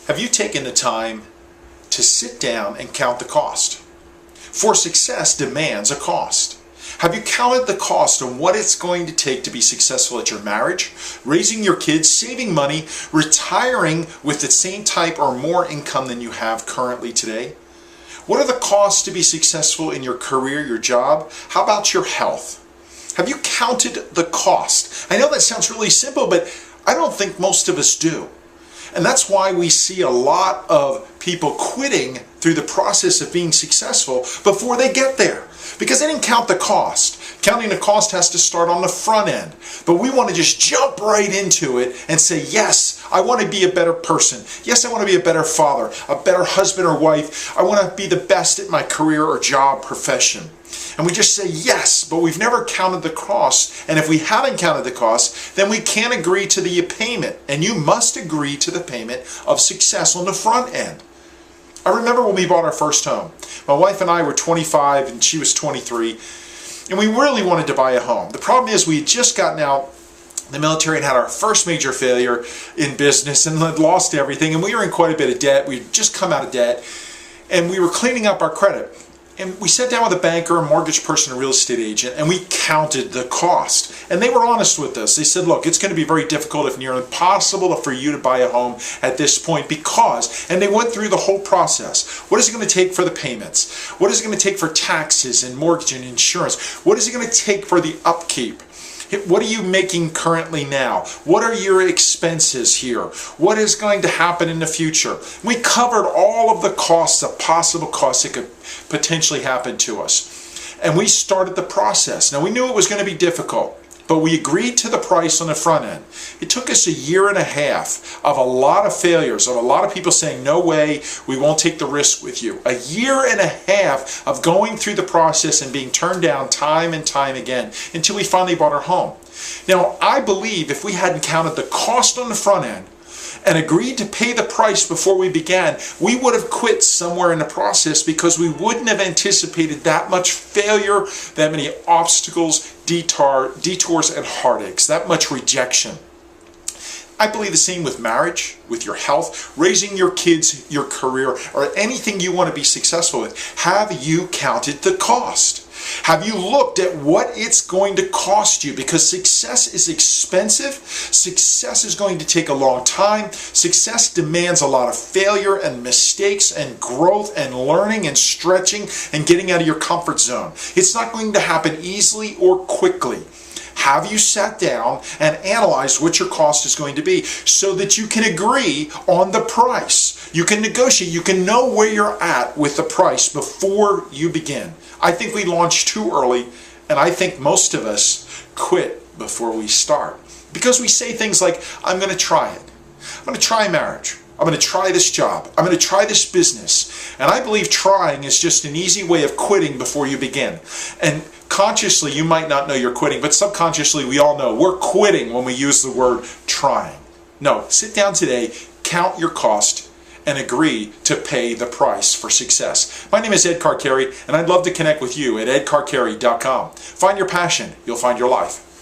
Have you taken the time to sit down and count the cost? For success demands a cost. Have you counted the cost on what it's going to take to be successful at your marriage, raising your kids, saving money, retiring with the same type or more income than you have currently today? What are the costs to be successful in your career, your job? How about your health? Have you counted the cost? I know that sounds really simple, but I don't think most of us do. And that's why we see a lot of people quitting through the process of being successful before they get there, because they didn't count the cost. Counting the cost has to start on the front end. But we want to just jump right into it and say, yes, I want to be a better person. Yes, I want to be a better father, a better husband or wife. I want to be the best at my career or job profession. And we just say yes, but we've never counted the cost. And if we haven't counted the cost, then we can't agree to the payment. And you must agree to the payment of success on the front end. I remember when we bought our first home. My wife and I were 25 and she was 23. And we really wanted to buy a home. The problem is we had just gotten out the military and had our first major failure in business and had lost everything. And we were in quite a bit of debt. We had just come out of debt. And we were cleaning up our credit. And we sat down with a banker, a mortgage person, a real estate agent, and we counted the cost. And they were honest with us. They said, look, it's going to be very difficult, if near impossible, for you to buy a home at this point because, and they went through the whole process. What is it going to take for the payments? What is it going to take for taxes and mortgage and insurance? What is it going to take for the upkeep? What are you making currently now? What are your expenses here? What is going to happen in the future? We covered all of the costs, the possible costs that could potentially happen to us. And we started the process. Now we knew it was going to be difficult, but we agreed to the price on the front end. It took us a year and a half of a lot of failures, of a lot of people saying, no way, we won't take the risk with you. A year and a half of going through the process and being turned down time and time again until we finally bought our home. Now, I believe if we hadn't counted the cost on the front end and agreed to pay the price before we began, we would have quit somewhere in the process because we wouldn't have anticipated that much failure, that many obstacles, detours, and heartaches, that much rejection. I believe the same with marriage, with your health, raising your kids, your career, or anything you want to be successful with. Have you counted the cost? Have you looked at what it's going to cost you? Because success is expensive. Success is going to take a long time. Success demands a lot of failure and mistakes and growth and learning and stretching and getting out of your comfort zone. It's not going to happen easily or quickly. Have you sat down and analyzed what your cost is going to be so that you can agree on the price? You can negotiate. You can know where you're at with the price before you begin. I think we launch too early, and I think most of us quit before we start. Because we say things like, I'm going to try it. I'm going to try marriage. I'm going to try this job. I'm going to try this business. And I believe trying is just an easy way of quitting before you begin. And consciously, you might not know you're quitting, but subconsciously, we all know we're quitting when we use the word trying. No, sit down today, count your cost, and agree to pay the price for success. My name is Ed Carcarey, and I'd love to connect with you at edcarcarey.com. Find your passion, you'll find your life.